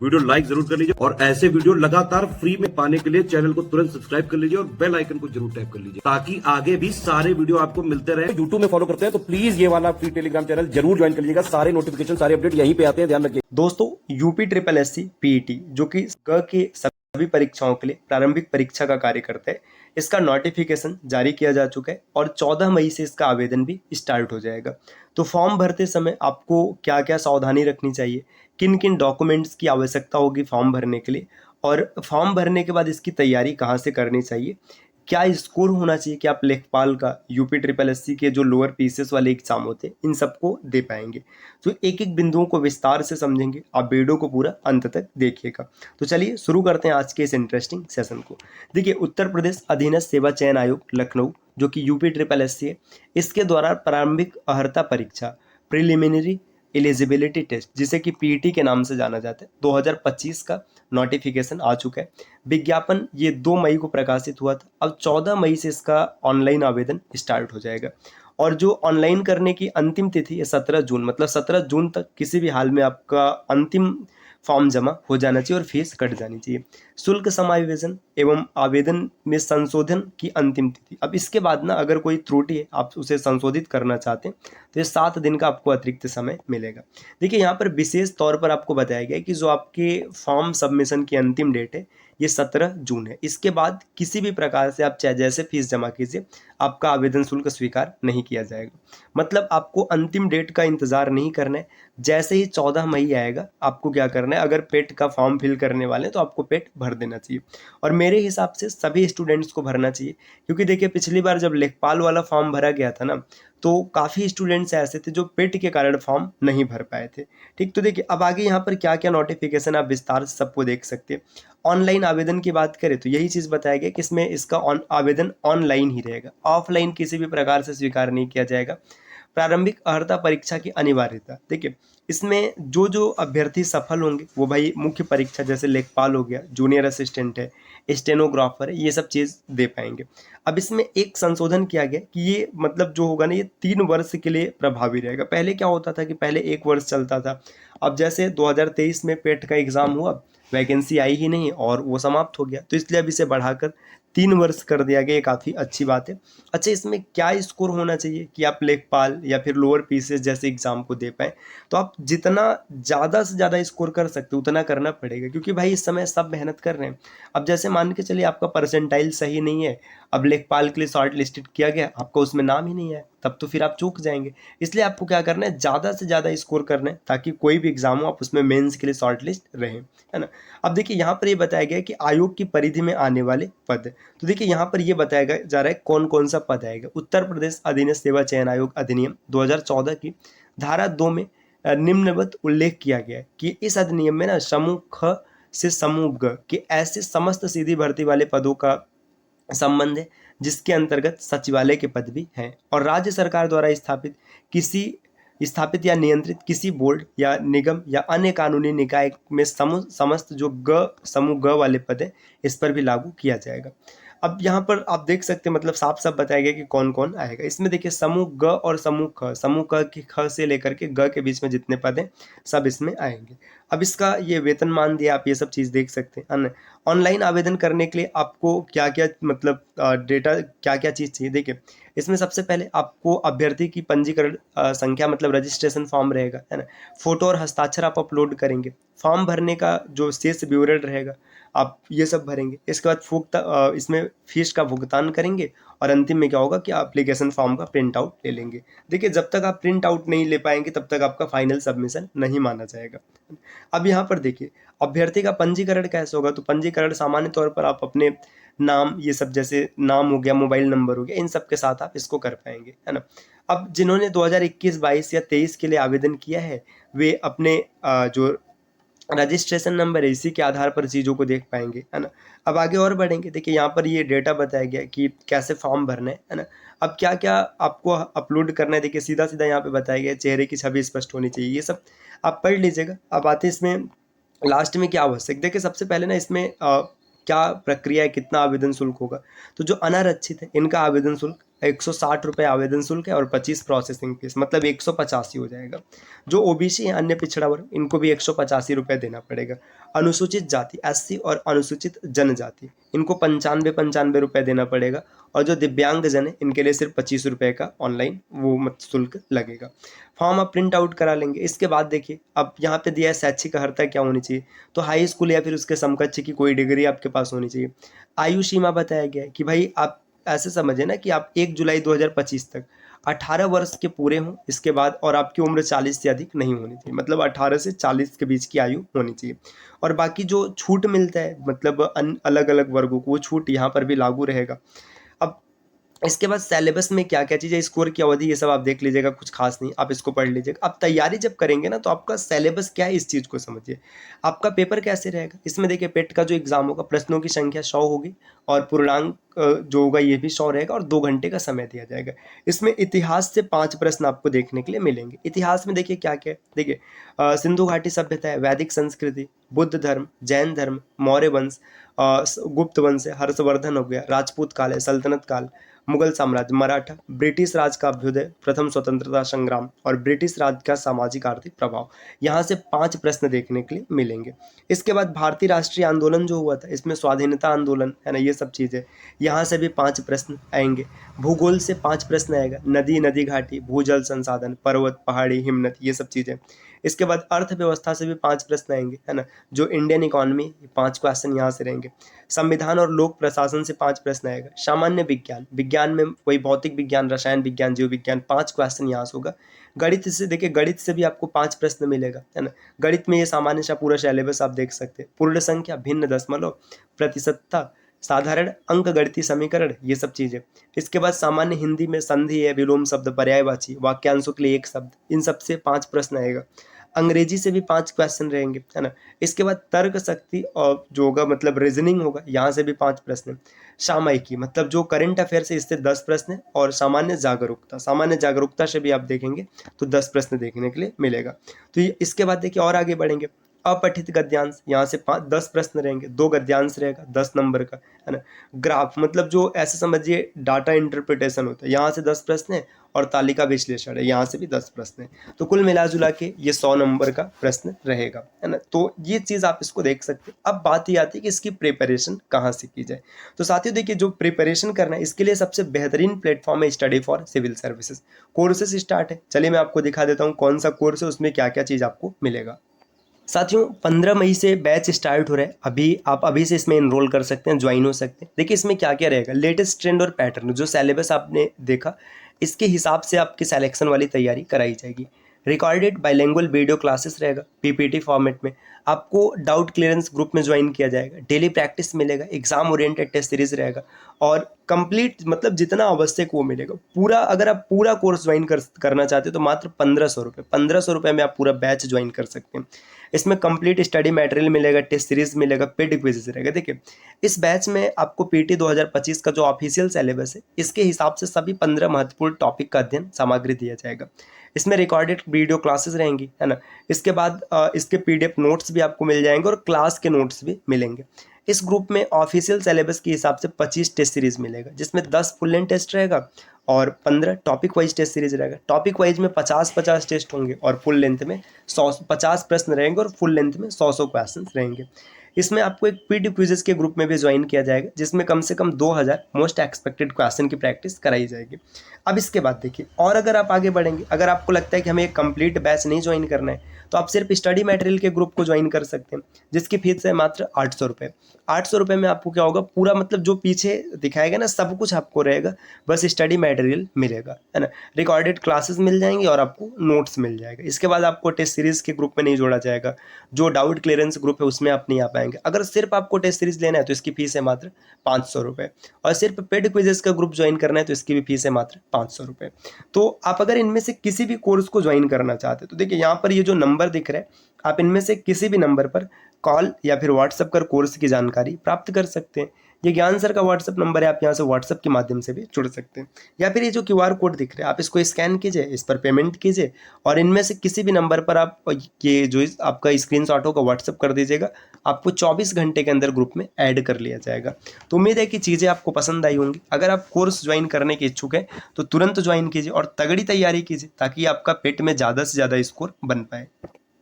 Video like जरूर कर लीजिए और ऐसे वीडियो लगातार फ्री में पाने के लिए चैनल को तुरंत सब्सक्राइब कर लीजिए और बेल आइकन को जरूर टैप कर लीजिए ताकि आगे भी सारे वीडियो आपको मिलते रहे। यूट्यूब में फॉलो करते हैं तो प्लीज ये वाला फ्री टेलीग्राम चैनल जरूर ज्वाइन कर लीजिएगा। सारे नोटिफिकेशन सारे अपडेट यहीं पे आते हैं, ध्यान रखिए। दोस्तों, यूपी ट्रिपल एससी पीईटी जो कि ग के सभी परीक्षाओं के लिए प्रारंभिक परीक्षा का कार्य करता है, इसका नोटिफिकेशन जारी किया जा चुका है और 14 मई से इसका आवेदन भी स्टार्ट हो जाएगा। तो फॉर्म भरते समय आपको क्या क्या सावधानी रखनी चाहिए, किन किन डॉक्यूमेंट्स की आवश्यकता होगी फॉर्म भरने के लिए, और फॉर्म भरने के बाद इसकी तैयारी कहाँ से करनी चाहिए, क्या स्कोर होना चाहिए कि आप लेखपाल का यूपी ट्रिपल एससी के जो लोअर पीसीएस वाले एग्जाम होते हैं इन सबको दे पाएंगे। तो एक एक बिंदुओं को विस्तार से समझेंगे, आप वीडियो को पूरा अंत तक देखिएगा। तो चलिए शुरू करते हैं आज के इस इंटरेस्टिंग सेशन को। देखिए, उत्तर प्रदेश अधीनस्थ सेवा चयन आयोग लखनऊ जो कि यूपी ट्रिपल एससी है, इसके द्वारा प्रारंभिक अर्हता परीक्षा प्रिलिमिनरी एलिजिबिलिटी टेस्ट जिसे कि पीईटी के नाम से जाना जाता है 2025 का नोटिफिकेशन आ चुका है। विज्ञापन ये 2 मई को प्रकाशित हुआ था। अब 14 मई से इसका ऑनलाइन आवेदन स्टार्ट हो जाएगा और जो ऑनलाइन करने की अंतिम तिथि है 17 जून, मतलब 17 जून तक किसी भी हाल में आपका अंतिम फॉर्म जमा हो जाना चाहिए और फीस कट जानी चाहिए। शुल्क समायोजन एवं आवेदन में संशोधन की अंतिम तिथि, अब इसके बाद ना अगर कोई त्रुटि है आप उसे संशोधित करना चाहते हैं तो ये 7 दिन का आपको अतिरिक्त समय मिलेगा। देखिए, यहाँ पर विशेष तौर पर आपको बताया गया है कि जो आपके फॉर्म सबमिशन की अंतिम डेट है ये 17 जून है। इसके बाद किसी भी प्रकार से आप चाहे जैसे फीस जमा कीजिए, आपका आवेदन शुल्क स्वीकार नहीं किया जाएगा। मतलब आपको अंतिम डेट का इंतजार नहीं करना है। जैसे ही 14 मई आएगा आपको क्या करना है, अगर पेट का फॉर्म फिल करने वाले हैं तो आपको पेट भर देना चाहिए और मेरे हिसाब से सभी स्टूडेंट्स को भरना चाहिए। क्योंकि देखिए, पिछली बार जब लेखपाल वाला फॉर्म भरा गया था ना, तो काफ़ी स्टूडेंट्स ऐसे थे जो पेट के कारण फॉर्म नहीं भर पाए थे। ठीक, तो देखिए अब आगे यहाँ पर क्या क्या नोटिफिकेशन आप विस्तार से सबको देख सकते हैं। ऑनलाइन आवेदन की बात करें तो यही चीज़ बताया गया कि इसमें इसका आवेदन ऑनलाइन ही रहेगा, ऑफलाइन किसी भी प्रकार से स्वीकार नहीं किया जाएगा। प्रारंभिक अर्हता परीक्षा की अनिवार्यता, देखिए इसमें जो जो अभ्यर्थी सफल होंगे वो भाई मुख्य परीक्षा जैसे लेखपाल हो गया, जूनियर असिस्टेंट है, स्टेनोग्राफर है, ये सब चीज़ दे पाएंगे। अब इसमें एक संशोधन किया गया कि ये मतलब जो होगा ना ये 3 वर्ष के लिए प्रभावी रहेगा। पहले क्या होता था कि पहले 1 वर्ष चलता था। अब जैसे 2023 में पेट का एग्ज़ाम हुआ, वैकेंसी आई ही नहीं और वो समाप्त हो गया, तो इसलिए अब इसे बढ़ाकर 3 वर्ष कर दिया गया। ये काफ़ी अच्छी बात है। अच्छा, इसमें क्या स्कोर होना चाहिए कि आप लेखपाल या फिर लोअर पीसीएस जैसे एग्जाम को दे पाएँ, तो आप जितना ज़्यादा से ज़्यादा स्कोर कर सकते हो उतना करना पड़ेगा, क्योंकि भाई इस समय सब मेहनत कर रहे हैं। अब जैसे मान के चलिए आपका परसेंटाइल सही नहीं है, अब लेखपाल के लिए शॉर्ट लिस्टेड किया गया, आपका उसमें नाम ही नहीं है, तब तो फिर आप चूक जाएंगे। इसलिए आपको क्या करना है, ज़्यादा से ज़्यादा स्कोर करना है ताकि कोई भी एग्जाम हो आप उसमें मेंस के लिए शॉर्ट लिस्ट रहें, है ना। अब देखिए यहाँ पर ये बताया गया है कि आयोग की परिधि में आने वाले पद, तो देखिए यहाँ पर ये बताया जा रहा है कौन कौन सा पद आएगा। उत्तर प्रदेश अधीनस्थ सेवा चयन आयोग अधिनियम 2014 की धारा 2 में निम्नवत उल्लेख किया गया है कि इस अधिनियम में ना समूह ख से समूह ग के ऐसे समस्त सीधी भर्ती वाले पदों का संबंध है जिसके अंतर्गत सचिवालय के पद भी हैं और राज्य सरकार द्वारा स्थापित या नियंत्रित किसी बोर्ड या निगम या अन्य कानूनी निकाय में समस्त जो समूह ग वाले पद है इस पर भी लागू किया जाएगा। अब यहाँ पर आप देख सकते हैं, मतलब साफ साफ बताया गया कि कौन कौन आएगा इसमें। देखिए, समूह ग और समूह ख, समूह क की ख से लेकर के ग के बीच में जितने पद हैं सब इसमें आएंगे। अब इसका ये वेतनमान दिया, आप ये सब चीज़ देख सकते हैं। ऑनलाइन आवेदन करने के लिए आपको क्या क्या मतलब डेटा क्या क्या चीज़ चाहिए, देखिए इसमें सबसे पहले आपको अभ्यर्थी की पंजीकरण संख्या मतलब रजिस्ट्रेशन फॉर्म रहेगा, है ना। फोटो और हस्ताक्षर आप अपलोड करेंगे। फॉर्म भरने का जो शेष विवरण रहेगा आप ये सब भरेंगे। इसके बाद इसमें फीस का भुगतान करेंगे और अंतिम में क्या होगा कि एप्लीकेशन फॉर्म का प्रिंट आउट ले लेंगे। देखिए, जब तक आप प्रिंट आउट नहीं ले पाएंगे तब तक आपका फाइनल सबमिशन नहीं माना जाएगा। अब यहाँ पर देखिए, अभ्यर्थी का पंजीकरण कैसे होगा, तो पंजीकरण सामान्य तौर पर आप अपने नाम, ये सब जैसे नाम हो गया, मोबाइल नंबर हो गया, इन सब के साथ आप इसको कर पाएंगे, है ना। अब जिन्होंने 2021, 22 या 23 के लिए आवेदन किया है वे अपने जो रजिस्ट्रेशन नंबर है इसी के आधार पर चीज़ों को देख पाएंगे, है ना। अब आगे और बढ़ेंगे, देखिए यहाँ पर ये डेटा बताया गया कि कैसे फॉर्म भरना है ना। अब क्या क्या आपको अपलोड करना है, देखिए सीधा सीधा यहाँ पे बताया गया है, चेहरे की छवि स्पष्ट होनी चाहिए, ये सब आप पढ़ लीजिएगा। अब आते हैं इसमें लास्ट में क्या आवश्यक, देखिए सबसे पहले ना इसमें क्या प्रक्रिया है, कितना आवेदन शुल्क होगा। तो जो अनारक्षित है इनका आवेदन शुल्क 160 रुपये आवेदन शुल्क है और 25 प्रोसेसिंग फीस, मतलब 185 हो जाएगा। जो ओबीसी है, अन्य पिछड़ा वर्ग, इनको भी 185 रुपये देना पड़ेगा। अनुसूचित जाति एससी और अनुसूचित जनजाति, इनको 95 रुपये देना पड़ेगा। और जो दिव्यांग जन है, इनके लिए सिर्फ 25 रुपये का ऑनलाइन वो मत शुल्क लगेगा। फॉर्म आप प्रिंट आउट करा लेंगे। इसके बाद देखिए, अब यहाँ पे दिया है शैक्षिक अर्हता क्या होनी चाहिए, तो हाई स्कूल या फिर उसके समकक्ष की कोई डिग्री आपके पास होनी चाहिए। आयु सीमा बताया गया है कि भाई आप ऐसे समझे ना कि आप 1 जुलाई 2025 तक 18 वर्ष के पूरे हों, इसके बाद और आपकी उम्र 40 से अधिक नहीं होनी चाहिए, मतलब 18 से 40 के बीच की आयु होनी चाहिए। और बाकी जो छूट मिलता है, मतलब अलग अलग वर्गों को, वो छूट यहाँ पर भी लागू रहेगा। अब इसके बाद सिलेबस में क्या क्या चीज़ें, स्कोर की अवधि, ये सब आप देख लीजिएगा, कुछ खास नहीं, आप इसको पढ़ लीजिएगा। आप तैयारी जब करेंगे ना, तो आपका सिलेबस क्या है इस चीज़ को समझिए। आपका पेपर कैसे रहेगा, इसमें देखिए पेट का जो एग्जाम होगा, प्रश्नों की संख्या 100 होगी और पूर्णांक जो होगा ये भी 100 रहेगा और 2 घंटे का समय दिया जाएगा। इसमें इतिहास से 5 प्रश्न आपको देखने के लिए मिलेंगे। इतिहास में देखिए क्या क्या है, देखिए सिंधु घाटी सभ्यता है, वैदिक संस्कृति, बुद्ध धर्म, जैन धर्म, मौर्य वंश, गुप्त वंश है, हर्षवर्धन हो गया, राजपूत काल है, सल्तनत काल, मुगल साम्राज्य, मराठा, ब्रिटिश राज का अभ्युदय, प्रथम स्वतंत्रता संग्राम और ब्रिटिश राज का सामाजिक आर्थिक प्रभाव। यहाँ से 5 प्रश्न देखने के लिए मिलेंगे। इसके बाद भारतीय राष्ट्रीय आंदोलन जो हुआ था, इसमें स्वाधीनता आंदोलन है ना, ये सब चीज़ें, यहाँ से भी 5 प्रश्न आएंगे। भूगोल से 5 प्रश्न आएगा, नदी, नदी घाटी, भूजल संसाधन, पर्वत, पहाड़ी, हिमनद, ये सब चीज़ें। इसके बाद अर्थव्यवस्था से भी 5 प्रश्न आएंगे, है ना, जो इंडियन इकोनॉमी, 5 क्वेश्चन यहाँ से रहेंगे। संविधान और लोक प्रशासन से 5 प्रश्न आएगा। सामान्य विज्ञान, विज्ञान में वही भौतिक विज्ञान, रसायन विज्ञान, जीव विज्ञान, 5 क्वेश्चन यहाँ से होगा। गणित से देखिए, गणित से भी आपको 5 प्रश्न मिलेगा, है ना। गणित में ये सामान्य सा पूरा सिलेबस आप देख सकते हैं। पूर्ण संख्या, भिन्न दशमलव, प्रतिशतता, साधारण अंक गणितीय समीकरण, ये सब चीज़ें। इसके बाद सामान्य हिंदी में संधि है, विलोम शब्द, पर्यायवाची, वाक्यांशों के लिए 1 शब्द, इन सब से 5 प्रश्न आएगा। अंग्रेजी से भी 5 क्वेश्चन रहेंगे, है ना। इसके बाद तर्क शक्ति और जो होगा मतलब रीजनिंग होगा, यहाँ से भी 5 प्रश्न। सामयिकी मतलब जो करंट अफेयर्स है, इससे 10 प्रश्न है। और सामान्य जागरूकता, सामान्य जागरूकता से भी आप देखेंगे तो 10 प्रश्न देखने के लिए मिलेगा। तो इसके बाद देखिए और आगे बढ़ेंगे। अपठित गद्यांश, यहाँ से 10 प्रश्न रहेंगे, 2 गद्यांश रहेगा 10 नंबर का, है ना। ग्राफ मतलब जो ऐसे समझिए डाटा इंटरप्रिटेशन होता है, यहाँ से 10 प्रश्न है। और तालिका विश्लेषण है, यहाँ से भी 10 प्रश्न है। तो कुल मिला जुला के ये 100 नंबर का प्रश्न रहेगा, है ना। तो ये चीज़ आप इसको देख सकते हैं। अब बात ये आती है कि इसकी प्रिपरेशन कहाँ से की जाए। तो साथियों देखिए, जो प्रिपरेशन करना है, इसके लिए सबसे बेहतरीन प्लेटफॉर्म है study for civil services. Courses start है, चलिए मैं आपको दिखा देता हूँ कौन सा कोर्स है, उसमें क्या क्या चीज़ आपको मिलेगा। साथियों 15 मई से बैच स्टार्ट हो रहा है। अभी से इसमें एनरोल कर सकते हैं, ज्वाइन हो सकते हैं। देखिए इसमें क्या क्या रहेगा, लेटेस्ट ट्रेंड और पैटर्न, जो सिलेबस आपने देखा इसके हिसाब से आपकी सिलेक्शन वाली तैयारी कराई जाएगी। रिकॉर्डेड बाइलिंगुअल वीडियो क्लासेस रहेगा पीपीटी फॉर्मेट में। आपको डाउट क्लियरेंस ग्रुप में ज्वाइन किया जाएगा। डेली प्रैक्टिस मिलेगा, एग्जाम ओरिएंटेड टेस्ट सीरीज रहेगा और कंप्लीट मतलब जितना आवश्यक वो मिलेगा पूरा। अगर आप पूरा कोर्स ज्वाइन करना चाहते हो तो मात्र 1500 रुपये में आप पूरा बैच ज्वाइन कर सकते हैं। इसमें कंप्लीट स्टडी मटेरियल मिलेगा, टेस्ट सीरीज मिलेगा, पेड क्विज़ रहेगा। देखिए इस बैच में आपको पीटी 2025 का जो ऑफिशियल सिलेबस है, इसके हिसाब से सभी 15 महत्वपूर्ण टॉपिक का अध्ययन सामग्री दिया जाएगा। इसमें रिकॉर्डेड वीडियो क्लासेस रहेंगी, है ना। इसके बाद इसके पीडीएफ नोट्स भी आपको मिल जाएंगे और क्लास के नोट्स भी मिलेंगे। इस ग्रुप में ऑफिशियल सिलेबस के हिसाब से 25 टेस्ट सीरीज मिलेगा, जिसमें 10 फुल लेंथ टेस्ट रहेगा और 15 टॉपिक वाइज टेस्ट सीरीज रहेगा। टॉपिक वाइज में 50-50 टेस्ट होंगे और फुल लेंथ में 50 प्रश्न रहेंगे और फुल लेंथ में 100 क्वेश्चन रहेंगे। इसमें आपको एक पीडी क्विज़ेस के ग्रुप में भी ज्वाइन किया जाएगा, जिसमें कम से कम 2000 मोस्ट एक्सपेक्टेड क्वेश्चन की प्रैक्टिस कराई जाएगी। अब इसके बाद देखिए, और अगर आप आगे बढ़ेंगे, अगर आपको लगता है कि हमें एक कंप्लीट बैच नहीं ज्वाइन करना है, तो आप सिर्फ स्टडी मटेरियल के ग्रुप को ज्वाइन कर सकते हैं, जिसकी फीस है मात्र 800 रुपये। 800 रुपये में आपको क्या होगा, पूरा मतलब जो पीछे दिखाएगा ना सब कुछ आपको रहेगा, बस स्टडी मटेरियल मिलेगा, है ना। रिकॉर्डेड क्लासेस मिल जाएंगी और आपको नोट्स मिल जाएगा। इसके बाद आपको टेस्ट सीरीज़ के ग्रुप में नहीं जोड़ा जाएगा, जो डाउट क्लियरेंस ग्रुप है उसमें आप नहीं आ पाएंगे। अगर सिर्फ आपको टेस्ट सीरीज लेना है तो इसकी फीस है मात्र 500 रुपये, और सिर्फ पेड क्विजेस का ग्रुप ज्वाइन करना है तो इसकी भी फीस है मात्र 500 रुपये। तो आप अगर इनमें से किसी भी कोर्स को ज्वाइन करना चाहते हैं तो देखिए यहाँ पर ये जो नंबर दिख रहा है, आप इनमें से किसी भी नंबर पर कॉल या फिर व्हाट्सएप कर कोर्स की जानकारी प्राप्त कर सकते हैं। ये ज्ञान सर का व्हाट्सअप नंबर है, आप यहाँ से व्हाट्सअप के माध्यम से भी जुड़ सकते हैं। या फिर ये जो QR कोड दिख रहे हैं, आप इसको स्कैन कीजिए, इस पर पेमेंट कीजिए और इनमें से किसी भी नंबर पर आप ये जो आपका स्क्रीनशॉट होगा व्हाट्सअप कर दीजिएगा। आपको 24 घंटे के अंदर ग्रुप में ऐड कर लिया जाएगा। तो उम्मीद है कि चीज़ें आपको पसंद आई होंगी। अगर आप कोर्स ज्वाइन करने के इच्छुक हैं तो तुरंत ज्वाइन कीजिए और तगड़ी तैयारी कीजिए ताकि आपका पेट में ज़्यादा से ज़्यादा स्कोर बन पाए।